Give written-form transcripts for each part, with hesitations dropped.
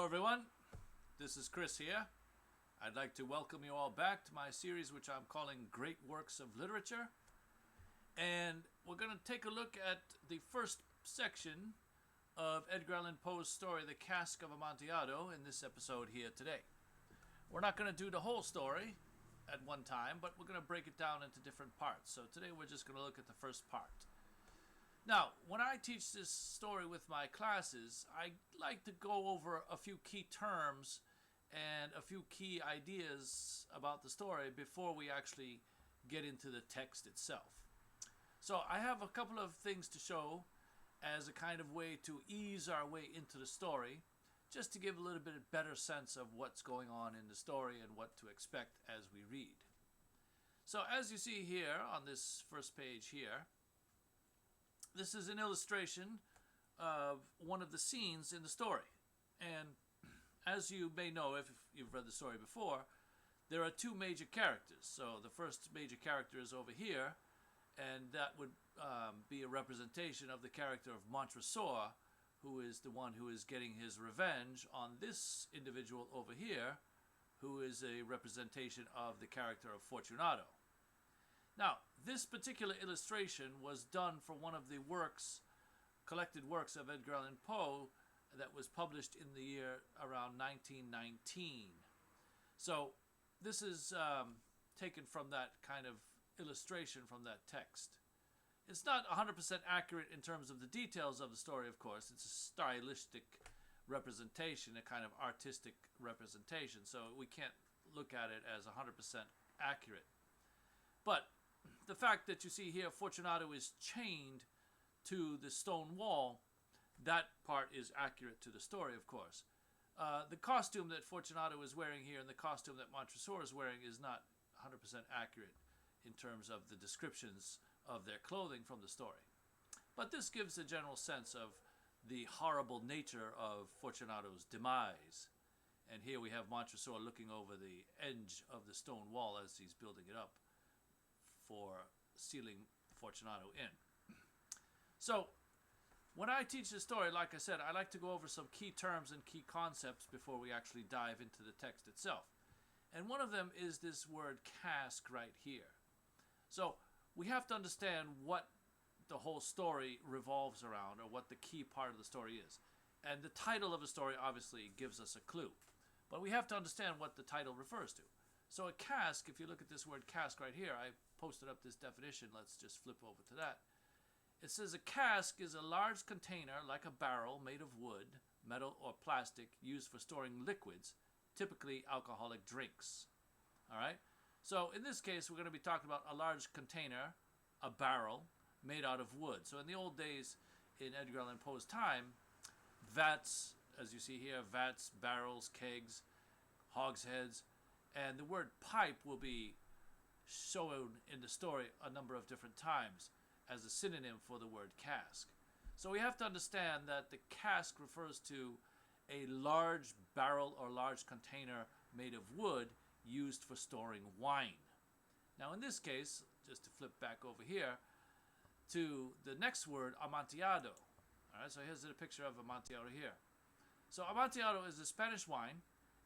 Hello everyone, this is Chris here. I'd like to welcome you all back to my series which I'm calling Great Works of Literature. And we're going to take a look at the first section of Edgar Allan Poe's story, The Cask of Amontillado, in this episode here today. We're not going to do the whole story at one time, but we're going to break it down into different parts. So today we're just going to look at the first part. Now, when I teach this story with my classes, I like to go over a few key terms and a few key ideas about the story before we actually get into the text itself. So I have a couple of things to show as a kind of way to ease our way into the story, just to give a little bit better sense of what's going on in the story and what to expect as we read. So as you see here on this first page here, this is an illustration of one of the scenes in the story. And as you may know, if you've read the story before, there are two major characters. So the first major character is over here, and that would be a representation of the character of Montresor, who is the one who is getting his revenge on this individual over here, who is a representation of the character of Fortunato. Now, this particular illustration was done for one of the collected works of Edgar Allan Poe that was published in the year around 1919. So this is taken from that kind of illustration from that text. It's not 100% accurate in terms of the details of the story, of course. It's a stylistic representation, a kind of artistic representation, so we can't look at it as 100% accurate. But the fact that you see here Fortunato is chained to the stone wall, that part is accurate to the story, of course. The costume that Fortunato is wearing here and the costume that Montresor is wearing is not 100% accurate in terms of the descriptions of their clothing from the story. But this gives a general sense of the horrible nature of Fortunato's demise. And here we have Montresor looking over the edge of the stone wall as he's building it up for sealing Fortunato in. So, when I teach this story, like I said, I like to go over some key terms and key concepts before we actually dive into the text itself. And one of them is this word cask right here. So, we have to understand what the whole story revolves around, or what the key part of the story is. And the title of a story obviously gives us a clue. But we have to understand what the title refers to. So a cask, if you look at this word cask right here, I posted up this definition. Let's just flip over to that. It says a cask is a large container like a barrel made of wood, metal, or plastic used for storing liquids, typically alcoholic drinks. All right? So in this case, we're going to be talking about a large container, a barrel, made out of wood. So in the old days, in Edgar Allan Poe's time, vats, as you see here, vats, barrels, kegs, hogsheads, and the word pipe will be shown in the story a number of different times as a synonym for the word cask. So we have to understand that the cask refers to a large barrel or large container made of wood used for storing wine. Now in this case, just to flip back over here to the next word, Amontillado. All right, so here's a picture of Amontillado here. So Amontillado is a Spanish wine,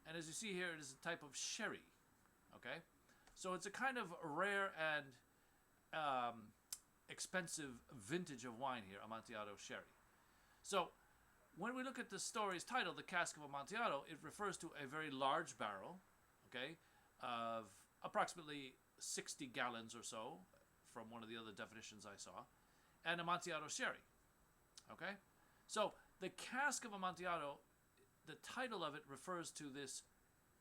and as you see here, it is a type of sherry. Okay? So it's a kind of rare and expensive vintage of wine here, Amontillado sherry. So when we look at the story's title, The Cask of Amontillado, it refers to a very large barrel, okay, of approximately 60 gallons or so, from one of the other definitions I saw, and Amontillado sherry. Okay? So the Cask of Amontillado, the title of it refers to this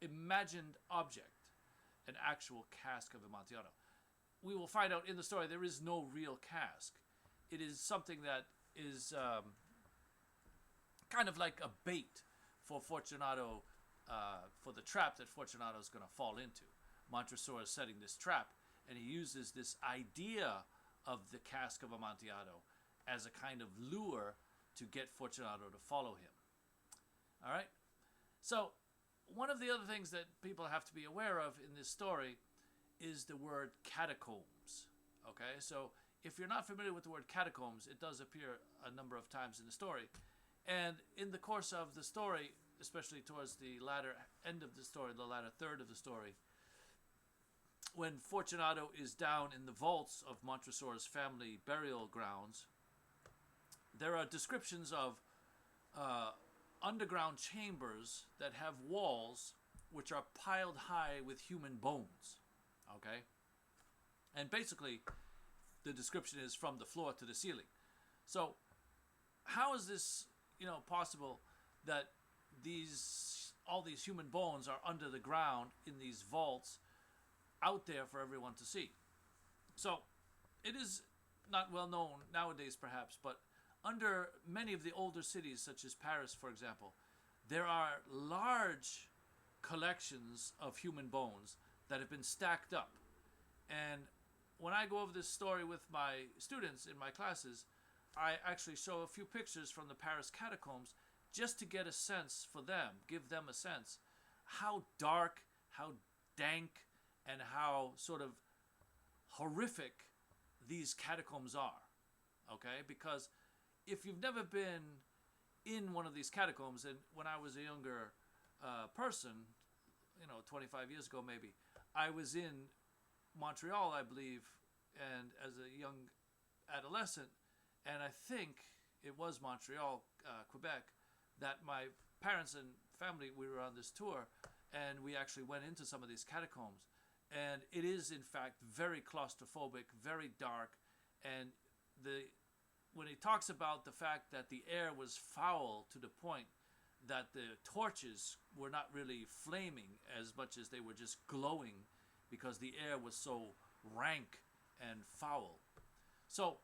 imagined object, an actual cask of Amontillado. We will find out in the story there is no real cask. It is something that is kind of like a bait for Fortunato, for the trap that Fortunato is going to fall into. Montresor is setting this trap, and he uses this idea of the cask of Amontillado as a kind of lure to get Fortunato to follow him. All right? So, one of the other things that people have to be aware of in this story is the word catacombs. Okay? So, if you're not familiar with the word catacombs, it does appear a number of times in the story. And in the course of the story, especially towards the latter end of the story, the latter third of the story, when Fortunato is down in the vaults of Montresor's family burial grounds, there are descriptions of underground chambers that have walls which are piled high with human bones. Okay? And basically, the description is from the floor to the ceiling. So, how is this, possible that all these human bones are under the ground in these vaults out there for everyone to see? So, it is not well known nowadays perhaps, but under many of the older cities, such as Paris, for example, there are large collections of human bones that have been stacked up. And when I go over this story with my students in my classes, I actually show a few pictures from the Paris catacombs just to get a sense for them, give them a sense how dark, how dank, and how sort of horrific these catacombs are. Okay? Because if you've never been in one of these catacombs, and when I was a younger person, 25 years ago maybe, I was in Montreal, I believe, and as a young adolescent, and I think it was Montreal, Quebec, that my parents and family, we were on this tour, and we actually went into some of these catacombs. And it is, in fact, very claustrophobic, very dark, and when he talks about the fact that the air was foul to the point that the torches were not really flaming as much as they were just glowing because the air was so rank and foul. So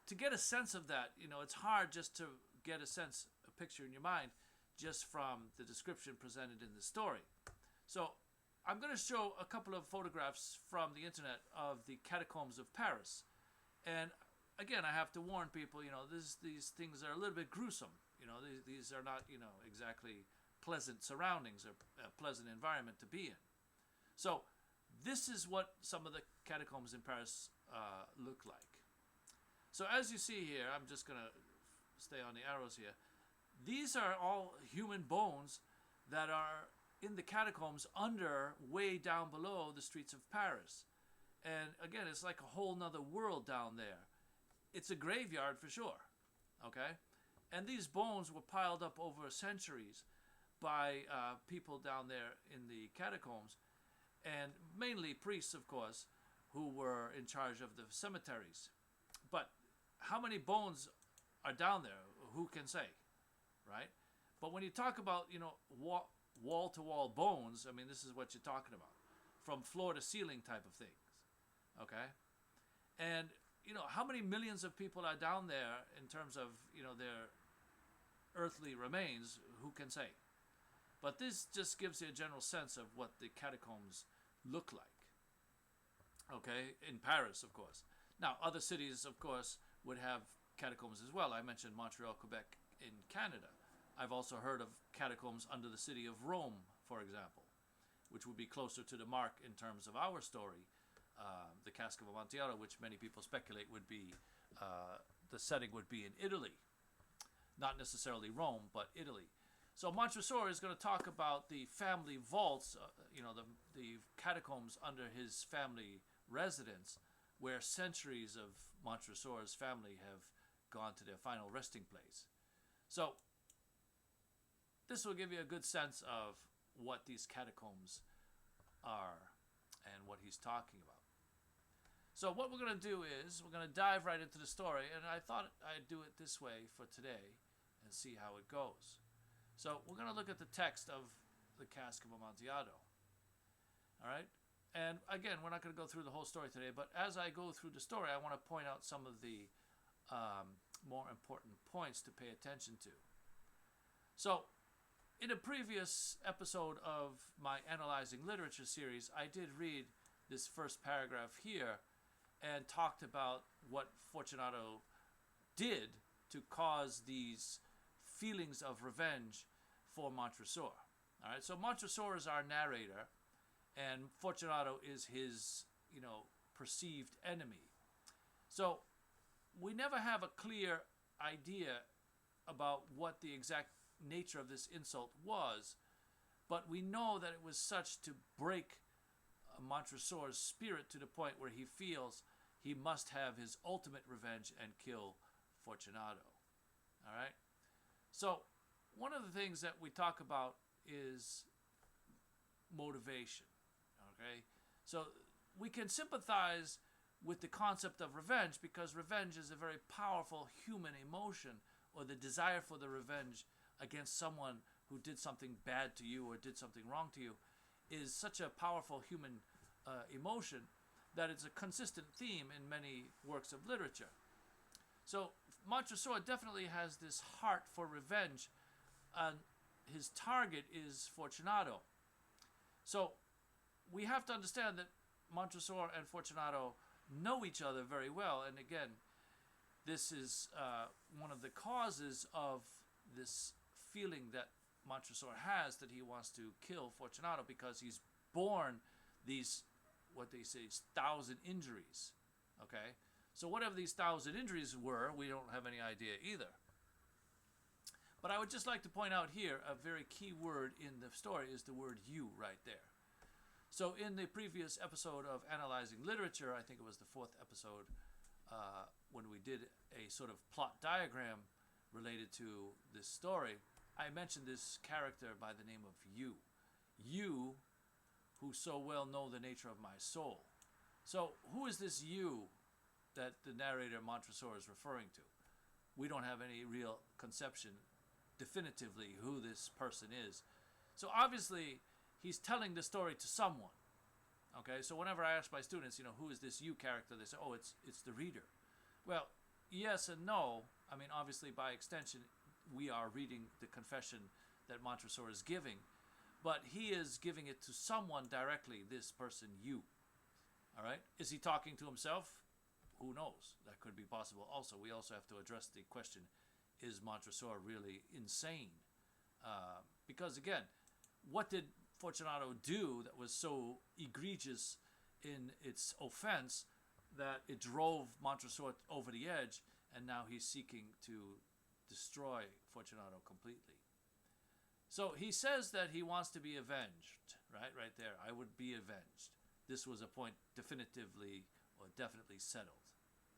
to get a sense of that, it's hard just to get a picture in your mind just from the description presented in the story. So I'm going to show a couple of photographs from the internet of the catacombs of Paris. And again, I have to warn people, these things are a little bit gruesome. These are not, exactly pleasant surroundings or a pleasant environment to be in. So this is what some of the catacombs in Paris look like. So as you see here, I'm just going to stay on the arrows here. These are all human bones that are in the catacombs way down below the streets of Paris. And again, it's like a whole nother world down there. It's a graveyard for sure, okay? And these bones were piled up over centuries by people down there in the catacombs, and mainly priests, of course, who were in charge of the cemeteries. But how many bones are down there? Who can say, right? But when you talk about, wall-to-wall bones, I mean, this is what you're talking about. From floor to ceiling type of things, okay? And how many millions of people are down there in terms of, their earthly remains? Who can say? But this just gives you a general sense of what the catacombs look like. Okay, in Paris, of course. Now, other cities, of course, would have catacombs as well. I mentioned Montreal, Quebec in Canada. I've also heard of catacombs under the city of Rome, for example, which would be closer to the mark in terms of our story. The Cask of Amontillado, which many people speculate would be, the setting would be in Italy. Not necessarily Rome, but Italy. So Montresor is going to talk about the family vaults, the catacombs under his family residence, where centuries of Montresor's family have gone to their final resting place. So this will give you a good sense of what these catacombs are and what he's talking about. So what we're going to do is we're going to dive right into the story, and I thought I'd do it this way for today and see how it goes. So we're going to look at the text of the Cask of Amontillado. All right? And again, we're not going to go through the whole story today, but as I go through the story, I want to point out some of the more important points to pay attention to. So in a previous episode of my Analyzing Literature series, I did read this first paragraph here and talked about what Fortunato did to cause these feelings of revenge for Montresor. All right, so Montresor is our narrator, and Fortunato is his, perceived enemy. So we never have a clear idea about what the exact nature of this insult was, but we know that it was such to break Montresor's spirit to the point where he feels he must have his ultimate revenge and kill Fortunato. All right? So, one of the things that we talk about is motivation. Okay? So, we can sympathize with the concept of revenge because revenge is a very powerful human emotion, or the desire for the revenge against someone who did something bad to you or did something wrong to you is such a powerful human emotion that it's a consistent theme in many works of literature. So Montresor definitely has this heart for revenge, and his target is Fortunato. So we have to understand that Montresor and Fortunato know each other very well, and again, this is one of the causes of this feeling that Montresor has, that he wants to kill Fortunato because he's borne these, what they say, 1,000 injuries. Okay? So whatever these 1,000 injuries were, we don't have any idea either. But I would just like to point out here, a very key word in the story is the word you right there. So in the previous episode of Analyzing Literature, I think it was the 4th episode, when we did a sort of plot diagram related to this story, I mentioned this character by the name of you. You, who so well know the nature of my soul. So who is this you that the narrator Montresor is referring to? We don't have any real conception definitively who this person is. So obviously he's telling the story to someone. Okay, so whenever I ask my students, who is this you character, they say, oh, it's the reader. Well, yes and no. I mean, obviously by extension, we are reading the confession that Montresor is giving, but he is giving it to someone directly, this person, you. All right? Is he talking to himself? Who knows? That could be possible also. We also have to address the question, is Montresor really insane? Because again, what did Fortunato do that was so egregious in its offense that it drove Montresor over the edge, and now he's seeking to destroy Fortunato completely? So he says that he wants to be avenged, right there. I would be avenged. This was a point definitively or definitely settled.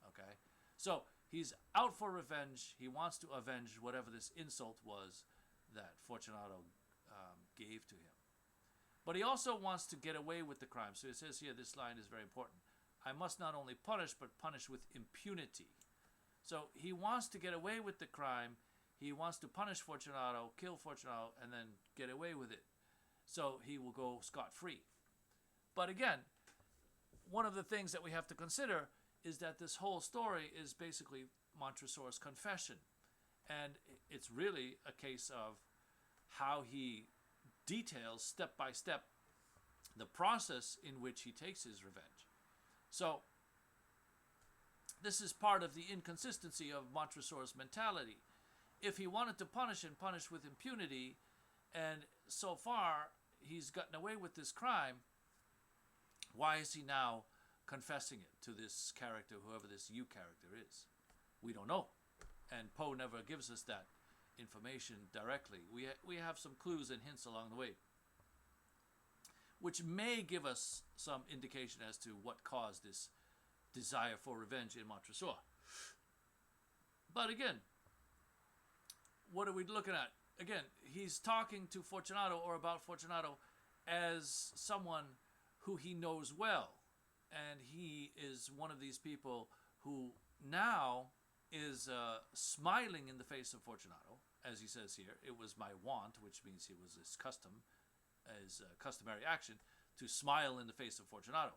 Okay? So he's out for revenge. He wants to avenge whatever this insult was that Fortunato gave to him. But he also wants to get away with the crime. So it says here, this line is very important. I must not only punish, but punish with impunity. So he wants to get away with the crime. He wants to punish Fortunato, kill Fortunato, and then get away with it. So he will go scot-free. But again, one of the things that we have to consider is that this whole story is basically Montresor's confession. And it's really a case of how he details step by step the process in which he takes his revenge. So this is part of the inconsistency of Montresor's mentality. If he wanted to punish and punish with impunity, and so far he's gotten away with this crime, why is he now confessing it to this character, whoever this you character is? We don't know. And Poe never gives us that information directly. We have some clues and hints along the way, which may give us some indication as to what caused this desire for revenge in Montresor. But again, what are we looking at? Again, he's talking to Fortunato, or about Fortunato, as someone who he knows well. And he is one of these people who now is smiling in the face of Fortunato, as he says here. It was my wont, which means it was his custom, his customary action, to smile in the face of Fortunato.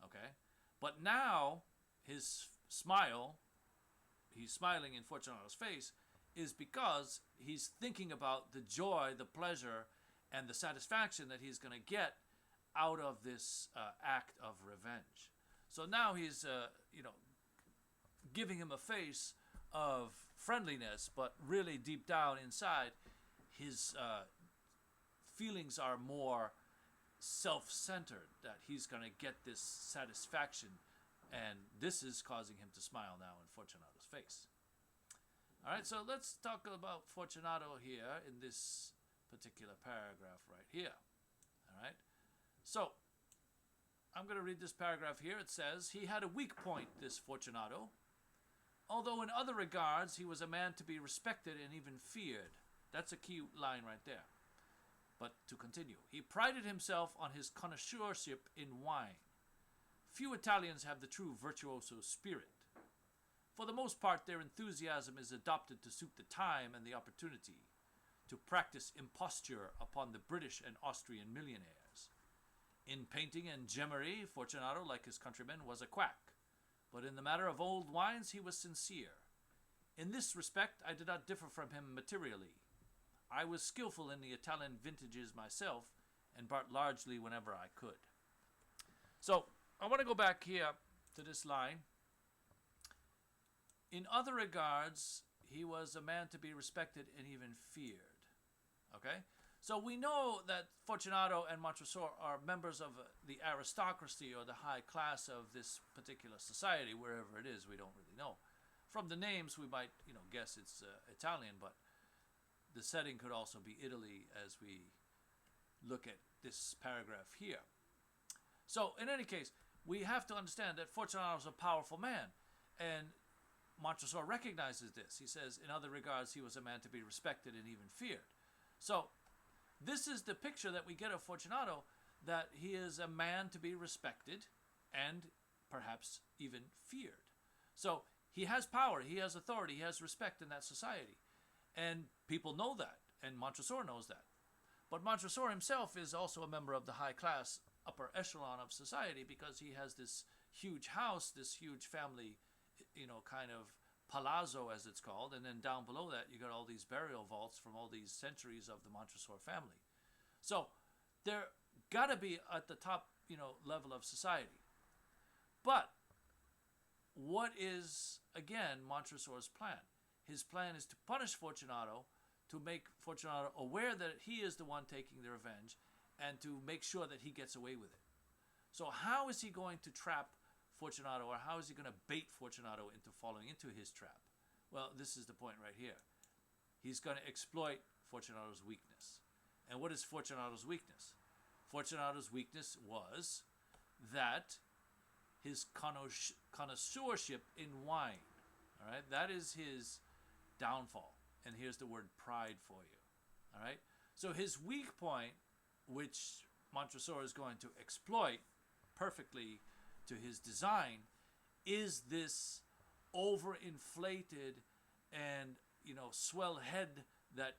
Okay? But now, his smile, he's smiling in Fortunato's face, is because he's thinking about the joy, the pleasure, and the satisfaction that he's going to get out of this act of revenge. So now he's, giving him a face of friendliness, but really deep down inside, his feelings are more self-centered, that he's going to get this satisfaction, and this is causing him to smile now in Fortunato's face. All right, so let's talk about Fortunato here in this particular paragraph right here. All right, so I'm going to read this paragraph here. It says, he had a weak point, this Fortunato. Although in other regards he was a man to be respected and even feared. That's a key line right there. But to continue, he prided himself on his connoisseurship in wine. Few Italians have the true virtuoso spirit. For the most part, their enthusiasm is adopted to suit the time and the opportunity, to practice imposture upon the British and Austrian millionaires. In painting and gemmery, Fortunato, like his countrymen, was a quack, but in the matter of old wines he was sincere. In this respect I did not differ from him materially. I was skillful in the Italian vintages myself, and bought largely whenever I could. So, I want to go back here to this line. In other regards, he was a man to be respected and even feared. Okay? So we know that Fortunato and Montresor are members of the aristocracy or the high class of this particular society, wherever it is, we don't really know. From the names, we might, guess it's Italian, but the setting could also be Italy as we look at this paragraph here. So, in any case, we have to understand that Fortunato is a powerful man, and Montresor recognizes this. He says, in other regards, he was a man to be respected and even feared. So, this is the picture that we get of Fortunato, that he is a man to be respected and perhaps even feared. So, he has power, he has authority, he has respect in that society. And people know that, and Montresor knows that. But Montresor himself is also a member of the high class, upper echelon of society, because he has this huge house, this huge family, kind of palazzo as it's called, and then down below that you got all these burial vaults from all these centuries of the Montresor family. So they're got to be at the top, level of society. But what is, again, Montresor's plan? His plan is to punish Fortunato, to make Fortunato aware that he is the one taking the revenge, and to make sure that he gets away with it. So how is he going to trap Fortunato, or how is he going to bait Fortunato into falling into his trap? Well, this is the point right here. He's going to exploit Fortunato's weakness. And what is Fortunato's weakness? Fortunato's weakness was that his connoisseurship in wine. All right, that is his downfall. And here's the word pride for you. All right, so his weak point, which Montresor is going to exploit perfectly to his design, is this overinflated and swell head that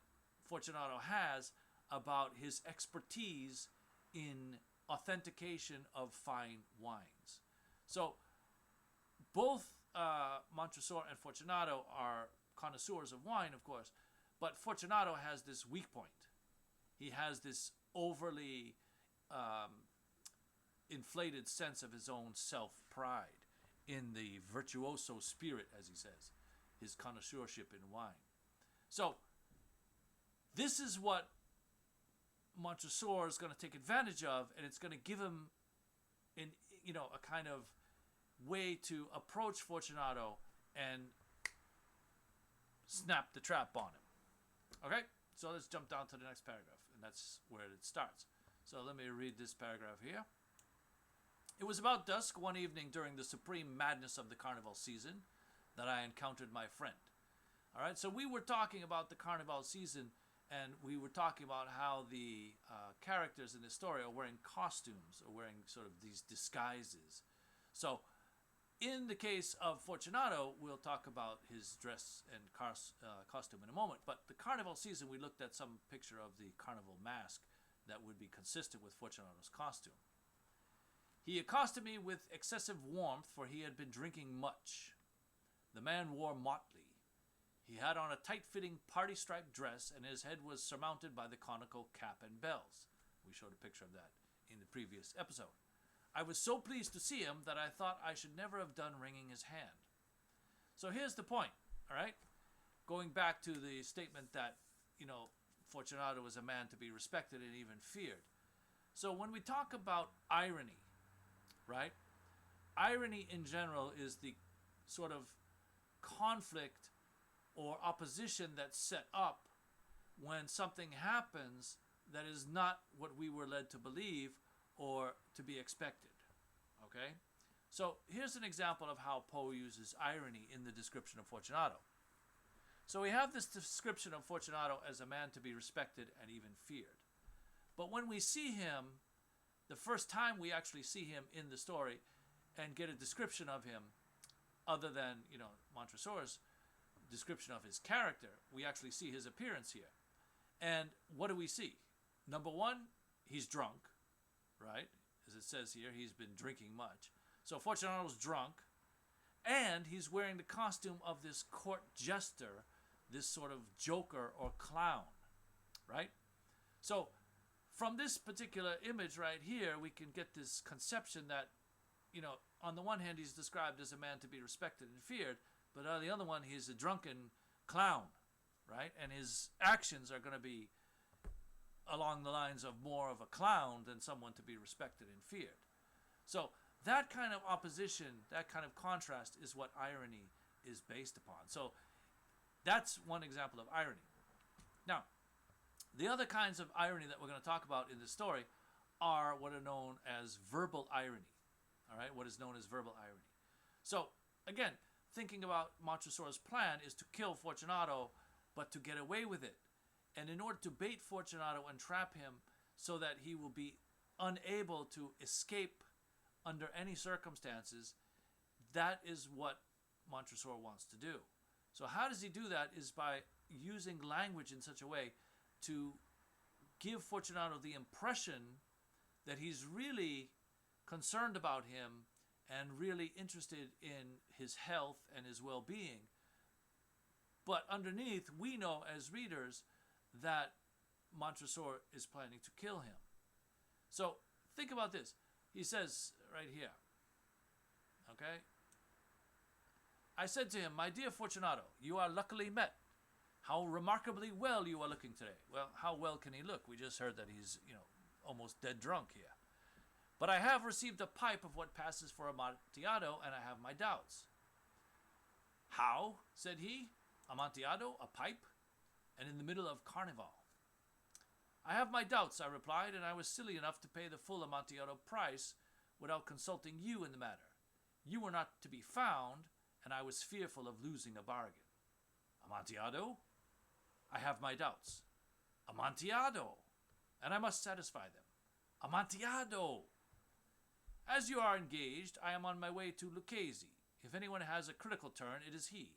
Fortunato has about his expertise in authentication of fine wines. So both Montresor and Fortunato are connoisseurs of wine, of course, but Fortunato has this weak point. He has this overly inflated sense of his own self-pride in the virtuoso spirit, as he says, his connoisseurship in wine. So this is what Montresor is going to take advantage of, and it's going to give him a kind of way to approach Fortunato and snap the trap on him. Okay, so let's jump down to the next paragraph, and that's where it starts. So let me read this paragraph here. It was about dusk one evening during the supreme madness of the carnival season that I encountered my friend. All right, so we were talking about the carnival season, and we were talking about how the characters in the story are wearing costumes, or wearing sort of these disguises. So in the case of Fortunato, we'll talk about his dress and costume in a moment. But the carnival season, we looked at some picture of the carnival mask that would be consistent with Fortunato's costume. He accosted me with excessive warmth, for he had been drinking much. The man wore motley. He had on a tight-fitting party-striped dress, and his head was surmounted by the conical cap and bells. We showed a picture of that in the previous episode. I was so pleased to see him that I thought I should never have done wringing his hand. So here's the point, all right? Going back to the statement that, Fortunato was a man to be respected and even feared. So when we talk about irony, right? Irony in general is the sort of conflict or opposition that's set up when something happens that is not what we were led to believe or to be expected. Okay? So here's an example of how Poe uses irony in the description of Fortunato. So we have this description of Fortunato as a man to be respected and even feared. But when we see him, the first time we actually see him in the story and get a description of him, other than, Montresor's description of his character, we actually see his appearance here. And what do we see? Number one, he's drunk, right? As it says here, he's been drinking much. So Fortunato's drunk, and he's wearing the costume of this court jester, this sort of joker or clown, right? So from this particular image right here, we can get this conception that, on the one hand, he's described as a man to be respected and feared, but on the other one, he's a drunken clown, right? And his actions are going to be along the lines of more of a clown than someone to be respected and feared. So that kind of opposition, that kind of contrast is what irony is based upon. So that's one example of irony. Now, the other kinds of irony that we're going to talk about in this story are what are known as verbal irony. All right, what is known as verbal irony. So, again, thinking about Montresor's plan is to kill Fortunato, but to get away with it. And in order to bait Fortunato and trap him so that he will be unable to escape under any circumstances, that is what Montresor wants to do. So how does he do that is by using language in such a way to give Fortunato the impression that he's really concerned about him and really interested in his health and his well-being. But underneath, we know as readers that Montresor is planning to kill him. So think about this. He says right here, okay? I said to him, "My dear Fortunato, you are luckily met. How remarkably well you are looking today." Well, how well can he look? We just heard that he's, almost dead drunk here. "But I have received a pipe of what passes for Amontillado, and I have my doubts." "How?" said he. "Amontillado, a pipe? And in the middle of Carnival?" "I have my doubts," I replied, "and I was silly enough to pay the full Amontillado price without consulting you in the matter. You were not to be found, and I was fearful of losing a bargain." "Amontillado?" "I have my doubts." "Amontillado, and I must satisfy them." "Amontillado." "As you are engaged, I am on my way to Lucchese. If anyone has a critical turn, it is he.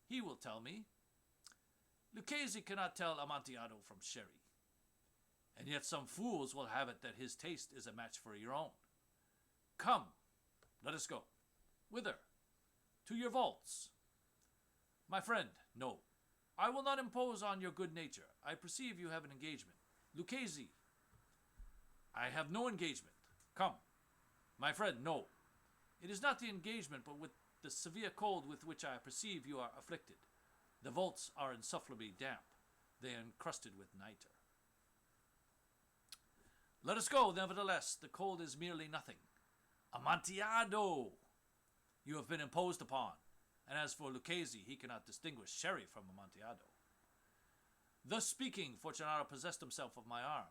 He will tell me. Lucchese cannot tell Amontillado from sherry. And yet some fools will have it that his taste is a match for your own. Come, let us go." "Whither?" "To your vaults." "My friend, no. I will not impose on your good nature. I perceive you have an engagement. Lucchese." "I have no engagement. Come." "My friend, no. It is not the engagement, but with the severe cold with which I perceive you are afflicted. The vaults are insufferably damp. They are encrusted with nitre." "Let us go, nevertheless. The cold is merely nothing." "Amontillado!" "You have been imposed upon. And as for Lucchese, he cannot distinguish sherry from Amontillado." Thus speaking, Fortunato possessed himself of my arm.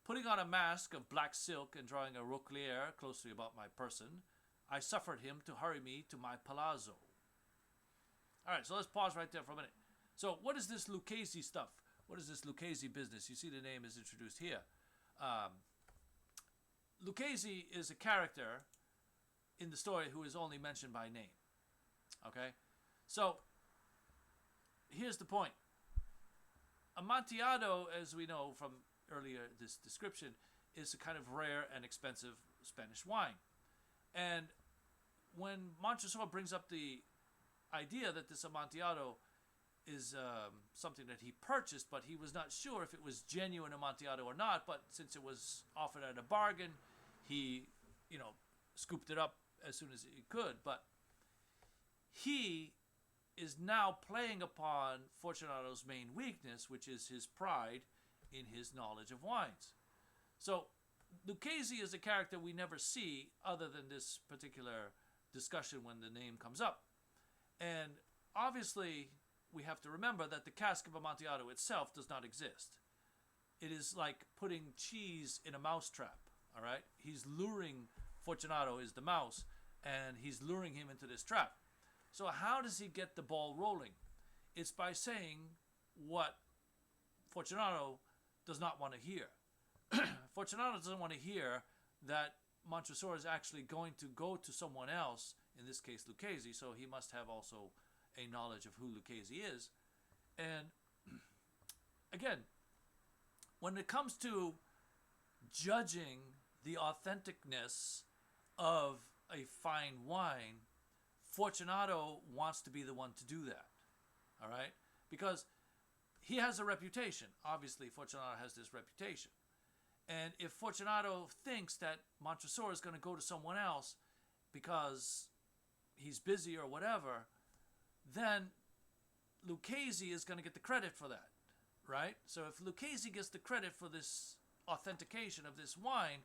Putting on a mask of black silk and drawing a roquelaire closely about my person, I suffered him to hurry me to my palazzo. All right, so let's pause right there for a minute. So what is this Lucchese stuff? What is this Lucchese business? You see the name is introduced here. Lucchese is a character in the story who is only mentioned by name. Okay? So here's the point. Amontillado, as we know from earlier this description, is a kind of rare and expensive Spanish wine. And when Montresor brings up the idea that this Amontillado is something that he purchased, but he was not sure if it was genuine Amontillado or not, but since it was offered at a bargain, he, scooped it up as soon as he could. But he is now playing upon Fortunato's main weakness, which is his pride in his knowledge of wines. So Lucchese is a character we never see other than this particular discussion when the name comes up. And obviously we have to remember that the Cask of Amontillado itself does not exist. It is like putting cheese in a mousetrap, all right? He's luring, Fortunato is the mouse, and he's luring him into this trap. So how does he get the ball rolling? It's by saying what Fortunato does not want to hear. Fortunato doesn't want to hear that Montresor is actually going to go to someone else, in this case Lucchese, so he must have also a knowledge of who Lucchese is. And again, when it comes to judging the authenticness of a fine wine, Fortunato wants to be the one to do that, all right? Because he has a reputation. Obviously, Fortunato has this reputation. And if Fortunato thinks that Montresor is going to go to someone else because he's busy or whatever, then Lucchese is going to get the credit for that, right? So if Lucchese gets the credit for this authentication of this wine,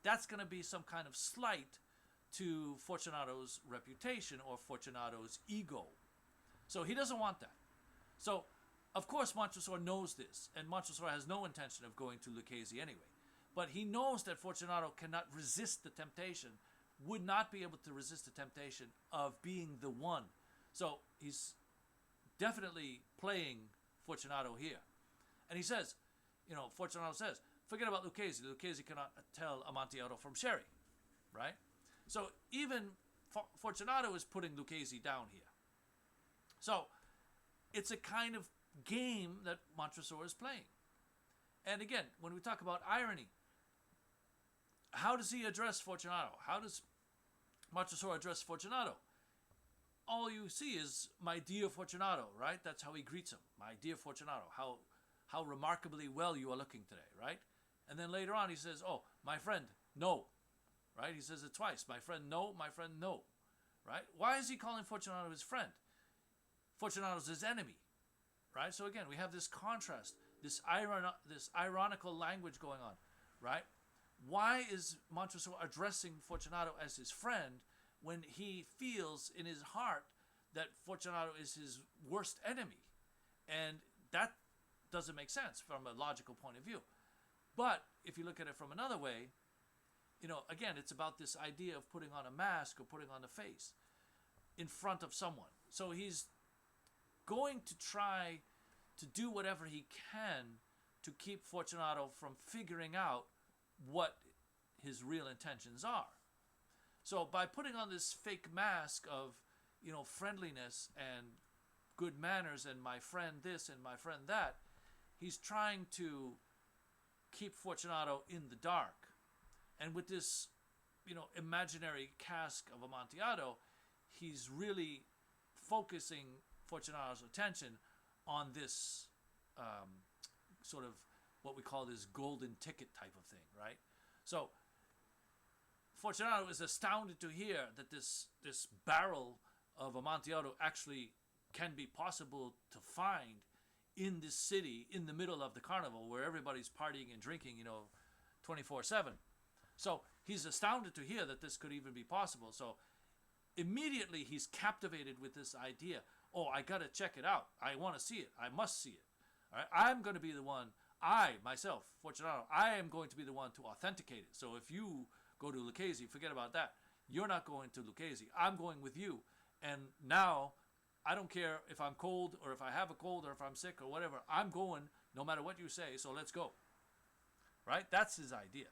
that's going to be some kind of slight to Fortunato's reputation or Fortunato's ego. So he doesn't want that. So, of course, Montresor knows this, and Montresor has no intention of going to Lucchese anyway. But he knows that Fortunato cannot resist the temptation, would not be able to resist the temptation of being the one. So he's definitely playing Fortunato here. And he says, Fortunato says, forget about Lucchese. Lucchese cannot tell Amontillado from sherry, right? So even Fortunato is putting Lucchese down here. So it's a kind of game that Montresor is playing. And again, when we talk about irony, how does he address Fortunato? How does Montresor address Fortunato? All you see is, my dear Fortunato, right? That's how he greets him. My dear Fortunato, how remarkably well you are looking today, right? And then later on he says, oh, my friend, no, right? He says it twice. My friend, no, right? Why is he calling Fortunato his friend? Fortunato's his enemy, right? So again, we have this contrast, this ironical language going on, right? Why is Montresor addressing Fortunato as his friend when he feels in his heart that Fortunato is his worst enemy? And that doesn't make sense from a logical point of view. But if you look at it from another way, again, it's about this idea of putting on a mask or putting on a face in front of someone. So he's going to try to do whatever he can to keep Fortunato from figuring out what his real intentions are. So by putting on this fake mask of, friendliness and good manners and my friend this and my friend that, he's trying to keep Fortunato in the dark. And with this, imaginary cask of Amontillado, he's really focusing Fortunato's attention on this sort of what we call this golden ticket type of thing, right? So Fortunato is astounded to hear that this barrel of Amontillado actually can be possible to find in this city in the middle of the carnival where everybody's partying and drinking, 24/7. So he's astounded to hear that this could even be possible. So immediately he's captivated with this idea. Oh, I got to check it out. I want to see it. I must see it. All right? I'm going to be the one, myself, Fortunato, I am going to be the one to authenticate it. So if you go to Lucchese, forget about that. You're not going to Lucchese. I'm going with you. And now, I don't care if I'm cold or if I have a cold or if I'm sick or whatever. I'm going no matter what you say, so let's go. Right? That's his idea.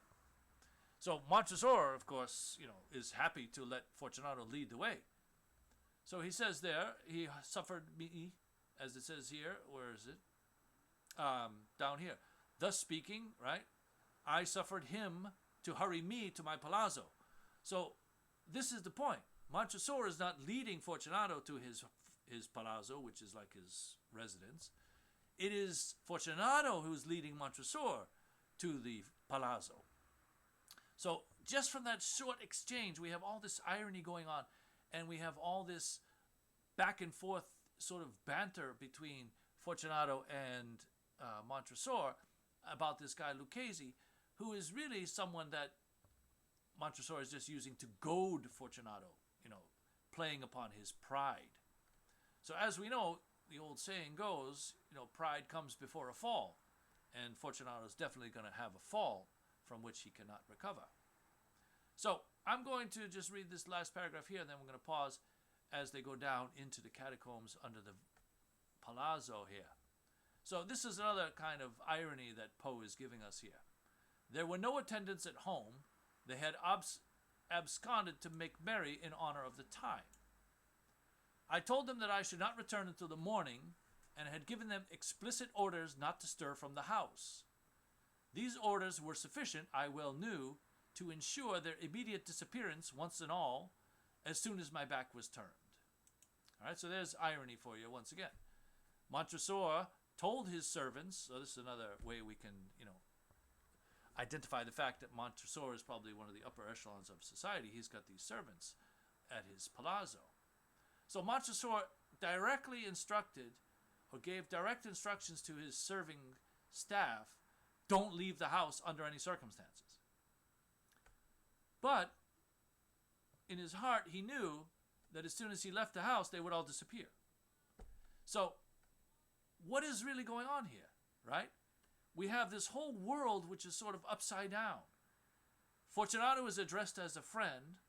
So Montresor, of course, is happy to let Fortunato lead the way. So he says there, he suffered me, as it says here, where is it? Down here. Thus speaking, right? I suffered him to hurry me to my palazzo. So this is the point. Montresor is not leading Fortunato to his palazzo, which is like his residence. It is Fortunato who's leading Montresor to the palazzo. So just from that short exchange, we have all this irony going on, and we have all this back and forth sort of banter between Fortunato and Montresor about this guy Lucchese, who is really someone that Montresor is just using to goad Fortunato, playing upon his pride. So as we know, the old saying goes, pride comes before a fall. And Fortunato is definitely going to have a fall from which he cannot recover. So I'm going to just read this last paragraph here, and then we're going to pause as they go down into the catacombs under the palazzo here. So this is another kind of irony that Poe is giving us here. There were no attendants at home. They had absconded to make merry in honor of the time. I told them that I should not return until the morning, and had given them explicit orders not to stir from the house. These orders were sufficient, I well knew, to ensure their immediate disappearance once and all, as soon as my back was turned. All right, so there's irony for you once again. Montresor told his servants, so this is another way we can, identify the fact that Montresor is probably one of the upper echelons of society. He's got these servants at his palazzo. So Montresor directly instructed, or gave direct instructions to his serving staff, don't leave the house under any circumstances. But in his heart, he knew that as soon as he left the house, they would all disappear. So what is really going on here, right? We have this whole world which is sort of upside down. Fortunato is addressed as a friend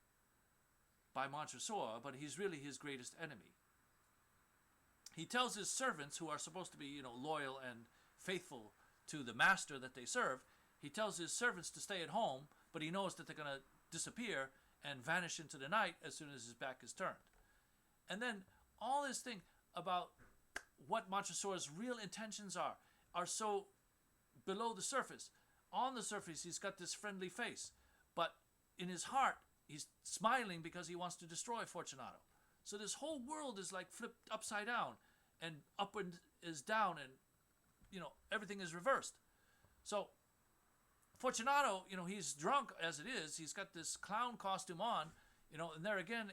by Montresor, but he's really his greatest enemy. He tells his servants, who are supposed to be, loyal and faithful to the master that they serve, he tells his servants to stay at home, but he knows that they're going to disappear and vanish into the night as soon as his back is turned. And then all this thing about what Montresor's real intentions are so below the surface. On the surface, he's got this friendly face, but in his heart, he's smiling because he wants to destroy Fortunato. So this whole world is like flipped upside down, and upward is down, and everything is reversed. So Fortunato, he's drunk as it is. He's got this clown costume on, and there again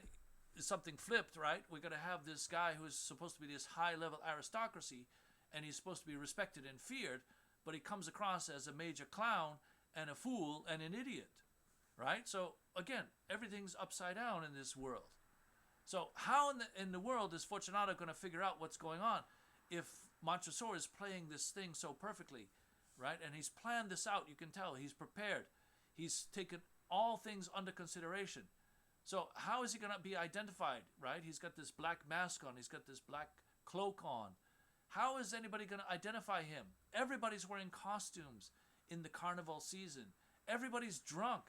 is something flipped, right? We're going to have this guy who's supposed to be this high-level aristocracy, and he's supposed to be respected and feared, but he comes across as a major clown and a fool and an idiot, right? So again, everything's upside down in this world. So how in the world is Fortunato going to figure out what's going on if Montresor is playing this thing so perfectly, right? And he's planned this out. You can tell he's prepared. He's taken all things under consideration. So how is he going to be identified, right? He's got this black mask on. He's got this black cloak on. How is anybody going to identify him? Everybody's wearing costumes in the carnival season. Everybody's drunk.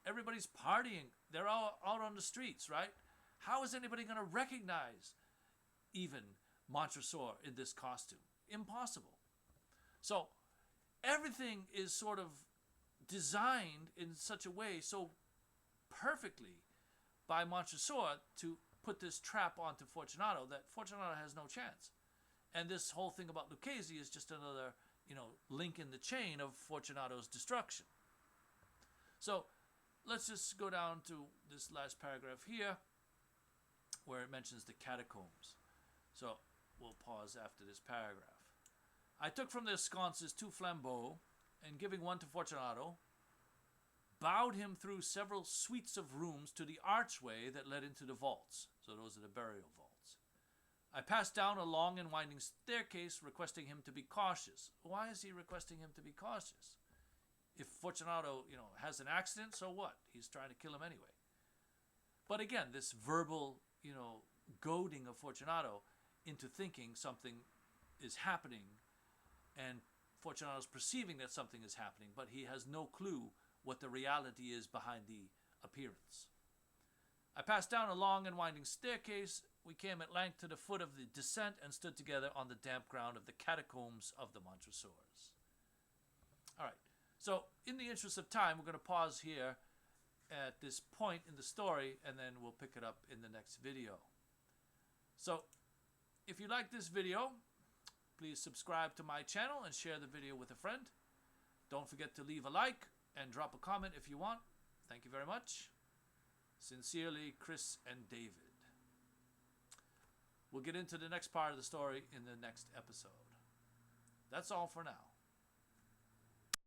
Everybody's partying. They're all out on the streets, right? How is anybody going to recognize even Montresor in this costume? Impossible. So everything is sort of designed in such a way so perfectly by Montresor to put this trap onto Fortunato that Fortunato has no chance. And this whole thing about Lucchese is just another, link in the chain of Fortunato's destruction. So let's just go down to this last paragraph here, where it mentions the catacombs. So we'll pause after this paragraph. I took from their sconces 2 flambeaux, and giving one to Fortunato, bowed him through several suites of rooms to the archway that led into the vaults. So those are the burial vaults. I passed down a long and winding staircase, requesting him to be cautious. Why is he requesting him to be cautious? If Fortunato, has an accident, so what? He's trying to kill him anyway. But again, this verbal, goading of Fortunato into thinking something is happening, and Fortunato's perceiving that something is happening, but he has no clue what the reality is behind the appearance. I passed down a long and winding staircase. We came at length to the foot of the descent and stood together on the damp ground of the catacombs of the Montresors. All right, so in the interest of time, we're going to pause here at this point in the story, and then we'll pick it up in the next video. So if you like this video, please subscribe to my channel and share the video with a friend. Don't forget to leave a like and drop a comment if you want. Thank you very much. Sincerely, Chris and David. We'll get into the next part of the story in the next episode. That's all for now.